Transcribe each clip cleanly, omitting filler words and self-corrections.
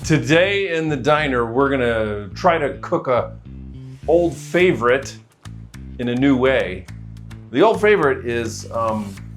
Today in the diner, we're gonna try to cook a old favorite in a new way. The old favorite is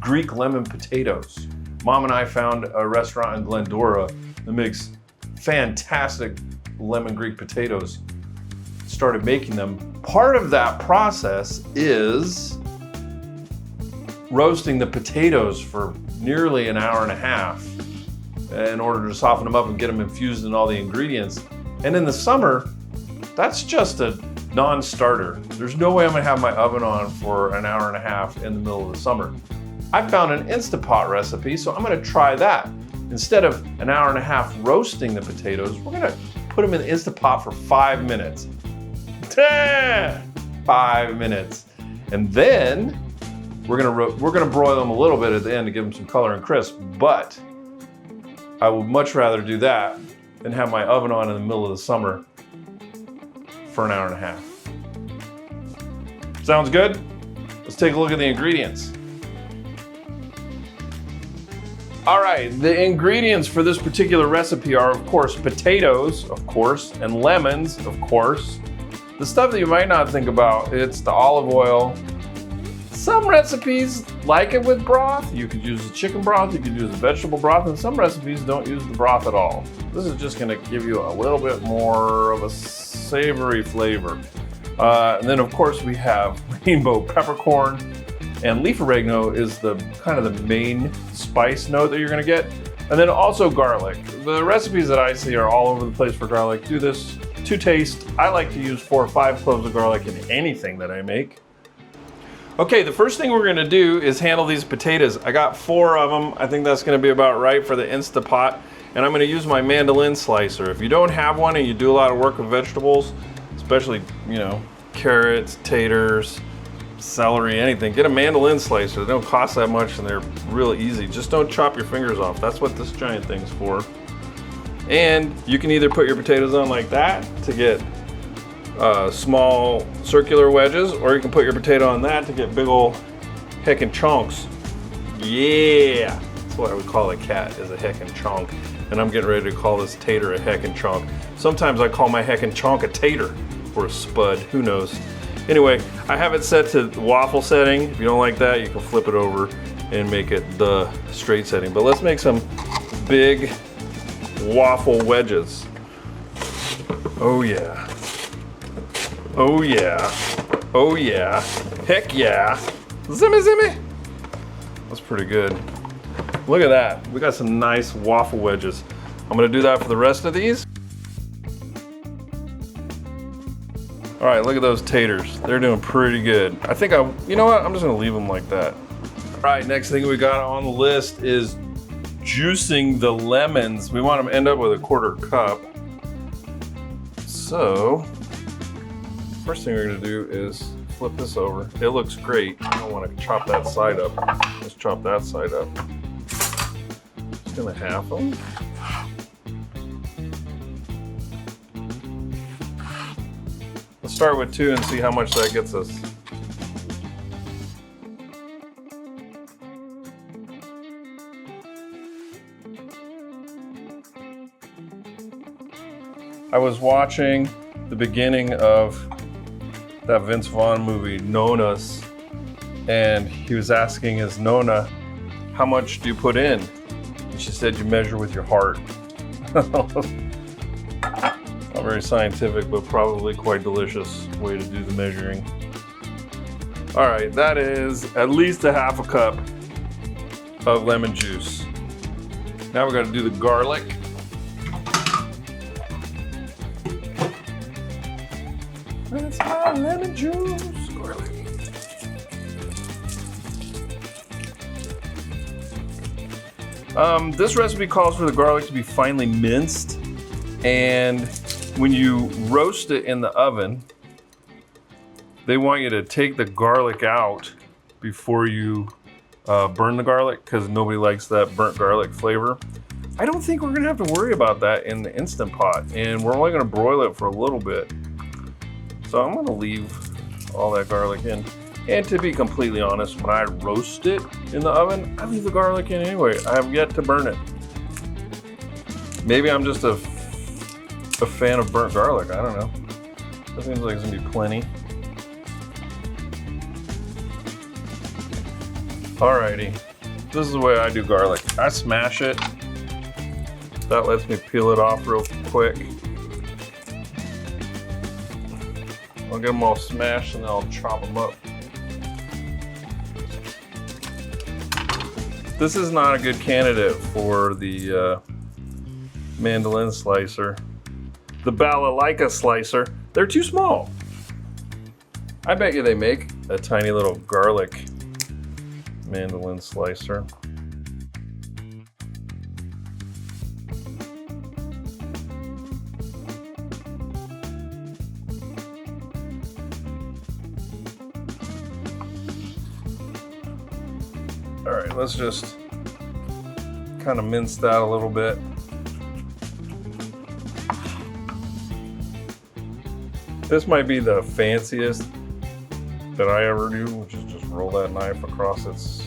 Greek lemon potatoes. Mom and I found a restaurant in Glendora that makes fantastic lemon Greek potatoes. Started making them. Part of that process is roasting the potatoes for nearly an hour and a half in order to soften them up and get them infused in all the ingredients. And in the summer, that's just a non-starter. There's no way I'm gonna have my oven on for an hour and a half in the middle of the summer. I found an Instapot recipe, so I'm gonna try that. Instead of an hour and a half roasting the potatoes, we're gonna put them in the Instapot for 5 minutes. 5 minutes. And then we're gonna broil them a little bit at the end to give them some color and crisp, but I would much rather do that than have my oven on in the middle of the summer for an hour and a half. Sounds good? Let's take a look at the ingredients. All right, the ingredients for this particular recipe are, of course, potatoes, of course, and lemons, of course. The stuff that you might not think about, it's the olive oil. Some recipes like it with broth. You could use the chicken broth, you could use the vegetable broth, and some recipes don't use the broth at all. This is just gonna give you a little bit more of a savory flavor. And then, of course, we have rainbow peppercorn. And leaf oregano is the kind of the main spice note that you're gonna get. And then also garlic. The recipes that I see are all over the place for garlic. Do this to taste. I like to use 4 or 5 cloves of garlic in anything that I make. Okay, the first thing we're gonna do is handle these potatoes. I got 4 of them. I think that's gonna be about right for the Instapot. And I'm gonna use my mandolin slicer. If you don't have one and you do a lot of work with vegetables, especially, you know, carrots, taters, celery, anything, get a mandolin slicer. They don't cost that much and they're real easy. Just don't chop your fingers off. That's what this giant thing's for. And you can either put your potatoes on like that to get small circular wedges, or you can put your potato on that to get big old heckin' chunks. Yeah, that's what I would call a cat, is a heckin' chunk. And I'm getting ready to call this tater a heckin' chunk. Sometimes I call my heckin' chunk a tater or a spud, who knows. Anyway, I have it set to waffle setting. If you don't like that, you can flip it over and make it the straight setting. But let's make some big waffle wedges. Oh yeah. Oh yeah. Oh yeah. Heck yeah. Zimmy zimmy. That's pretty good. Look at that. We got some nice waffle wedges. I'm gonna do that for the rest of these. All right, look at those taters. They're doing pretty good. I think you know what? I'm just gonna leave them like that. All right, next thing we got on the list is juicing the lemons. We want them to end up with a 1/4 cup. So, first thing we're gonna do is flip this over. It looks great. I don't wanna chop that side up. Let's chop that side up. Just gonna half them. Let's start with 2 and see how much that gets us. I was watching the beginning of that Vince Vaughn movie, Nona's, and he was asking his Nona, how much do you put in? And she said, you measure with your heart. Not very scientific, but probably quite delicious way to do the measuring. All right, that is at least a 1/2 cup of lemon juice. Now we're gonna do the garlic. That's my lemon juice, garlic. This recipe calls for the garlic to be finely minced, and when you roast it in the oven, they want you to take the garlic out before you burn the garlic, because nobody likes that burnt garlic flavor. I don't think we're gonna have to worry about that in the Instant Pot, and we're only gonna broil it for a little bit. So I'm gonna leave all that garlic in. And to be completely honest, when I roast it in the oven, I leave the garlic in anyway. I have yet to burn it. Maybe I'm just a a fan of burnt garlic. I don't know. That seems like it's gonna be plenty. Alrighty, this is the way I do garlic. I smash it. That lets me peel it off real quick. I'll get them all smashed and then I'll chop them up. This is not a good candidate for the mandolin slicer. The balalaika slicer, they're too small. I bet you they make a tiny little garlic mandolin slicer. All right, let's just kind of mince that a little bit. This might be the fanciest that I ever do, which is just roll that knife across its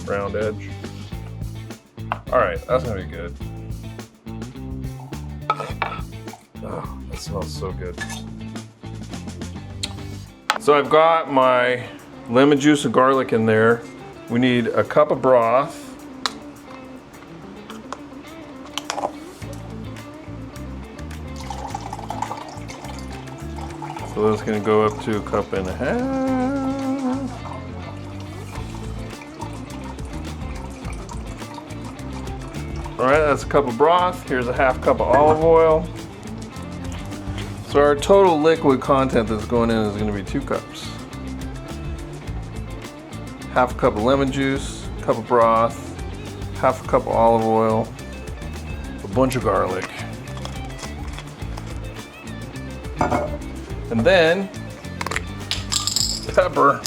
round edge. All right, that's gonna be good. Oh, that smells so good. So I've got my lemon juice and garlic in there. We need a cup of broth. So that's gonna go up to a cup and a half. All right, that's a cup of broth. Here's a half cup of olive oil. So our total liquid content that's going in is gonna be 2 cups. Half a cup of lemon juice, a cup of broth, half a cup of olive oil, a bunch of garlic. And then pepper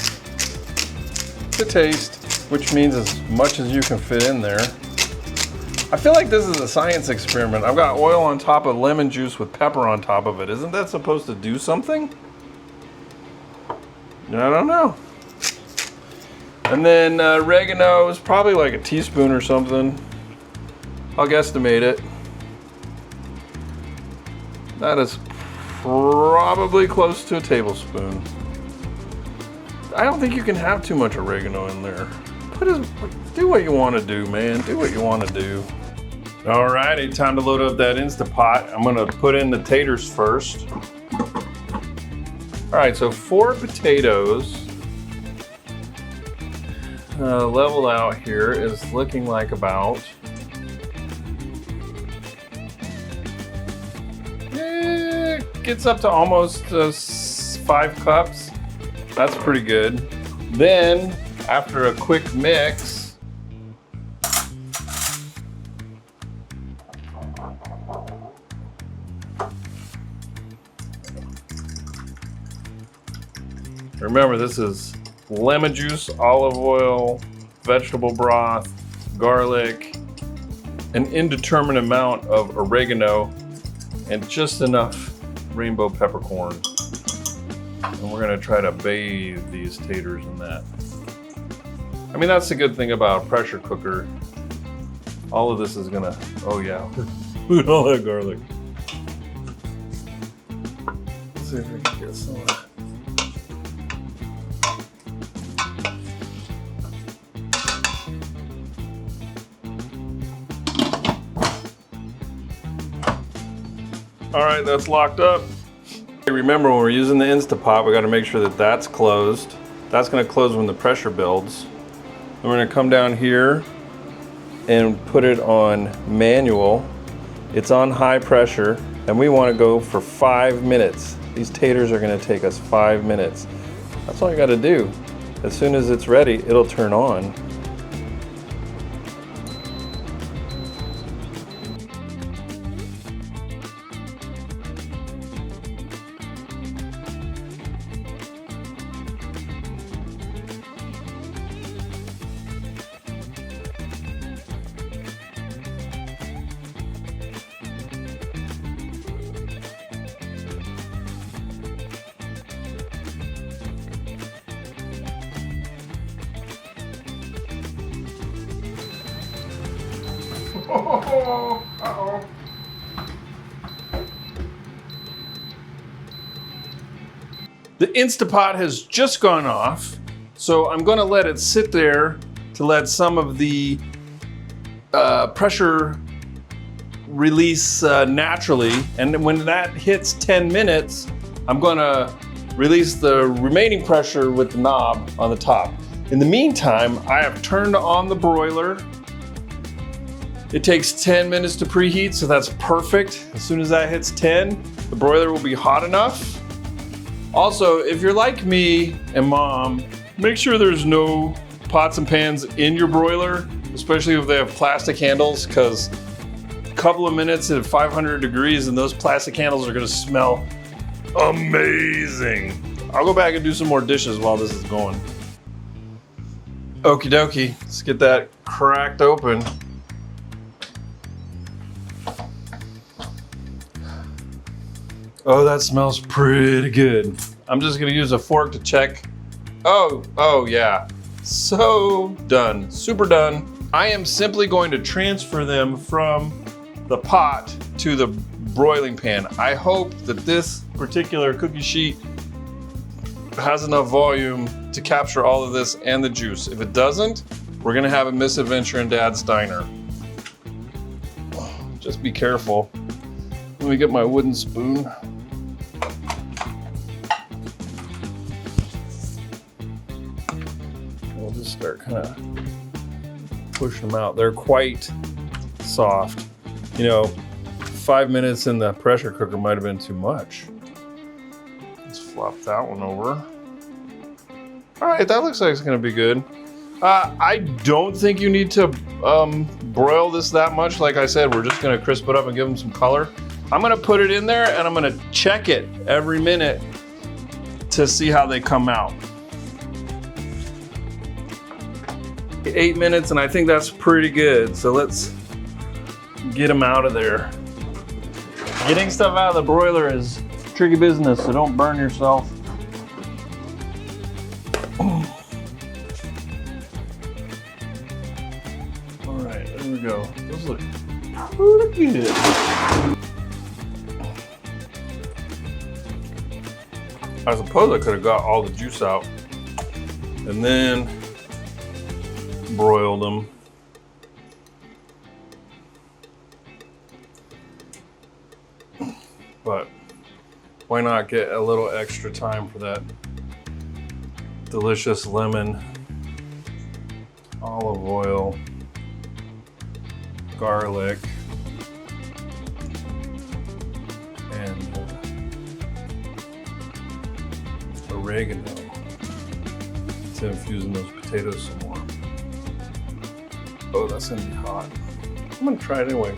to taste, which means as much as you can fit in there. I feel like this is a science experiment. I've got oil on top of lemon juice with pepper on top of it. Isn't that supposed to do something? I don't know. And then oregano is probably like a teaspoon or something. I'll guesstimate it. That is probably close to a tablespoon. I don't think you can have too much oregano in there. Do what you want to do, man. Do what you want to do. Alrighty, time to load up that Instapot. I'm gonna put in the taters first. All right, so 4 potatoes. Leveled out here is looking like about gets up to almost 5 cups. That's pretty good. Then after a quick mix, remember this is lemon juice, olive oil, vegetable broth, garlic, an indeterminate amount of oregano, and just enough rainbow peppercorn. And we're gonna try to bathe these taters in that. I mean, that's the good thing about a pressure cooker. All of this is gonna, oh yeah, look at all that garlic. Let's see if we can get some of that. All right, that's locked up. Remember, when we're using the Instapot, we got to make sure that that's closed. That's going to close when the pressure builds. And we're going to come down here and put it on manual. It's on high pressure, and we want to go for 5 minutes. These taters are going to take us 5 minutes. That's all you got to do. As soon as it's ready, it'll turn on. Uh-oh. The Instapot has just gone off, so I'm gonna let it sit there to let some of the pressure release naturally. And when that hits 10 minutes, I'm gonna release the remaining pressure with the knob on the top. In the meantime, I have turned on the broiler. It takes 10 minutes to preheat, so that's perfect. As soon as that hits 10, the broiler will be hot enough. Also, if you're like me and Mom, make sure there's no pots and pans in your broiler, especially if they have plastic handles, because a couple of minutes at 500 degrees and those plastic handles are gonna smell amazing. I'll go back and do some more dishes while this is going. Okie dokie, let's get that cracked open. Oh, that smells pretty good. I'm just gonna use a fork to check. Oh yeah. So done, super done. I am simply going to transfer them from the pot to the broiling pan. I hope that this particular cookie sheet has enough volume to capture all of this and the juice. If it doesn't, we're gonna have a misadventure in Dad's diner. Just be careful. Let me get my wooden spoon. We'll just start kind of pushing them out. They're quite soft. You know, 5 minutes in the pressure cooker might have been too much. Let's flop that one over. All right, that looks like it's gonna be good. I don't think you need to broil this that much. Like I said, we're just gonna crisp it up and give them some color. I'm gonna put it in there and I'm gonna check it every minute to see how they come out. 8 minutes, and I think that's pretty good. So let's get them out of there. Getting stuff out of the broiler is tricky business, so don't burn yourself. All right, there we go. Those look pretty good. I suppose I could have got all the juice out and then broiled them. But why not get a little extra time for that delicious lemon, olive oil, garlic, and oregano to infuse in those potatoes some more. Oh, that's gonna be hot. I'm gonna try it anyway.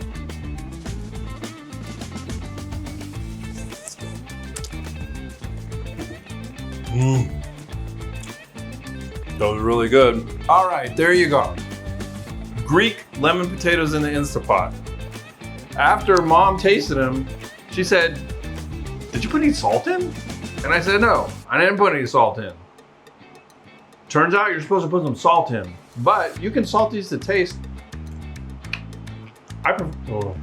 That was really good. All right, there you go. Greek lemon potatoes in the Instapot. After Mom tasted them, she said, "Did you put any salt in?" And I said, "No, I didn't put any salt in." Turns out you're supposed to put some salt in, but you can salt these to taste. I prefer,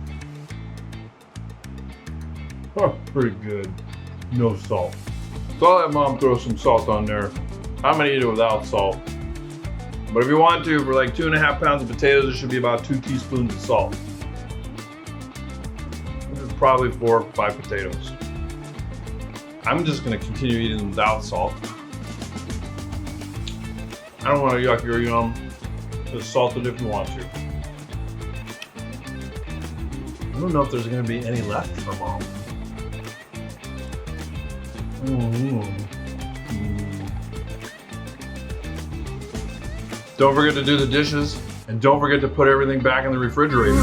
pretty good. No salt. So I'll let Mom throw some salt on there. I'm gonna eat it without salt. But if you want to, for like 2.5 pounds of potatoes, it should be about 2 teaspoons of salt. This is probably 4 or 5 potatoes. I'm just gonna continue eating them without salt. I don't want to yuck your yum. Just salt it if you want to. I don't know if there's gonna be any left for Mom. Don't forget to do the dishes, and don't forget to put everything back in the refrigerator.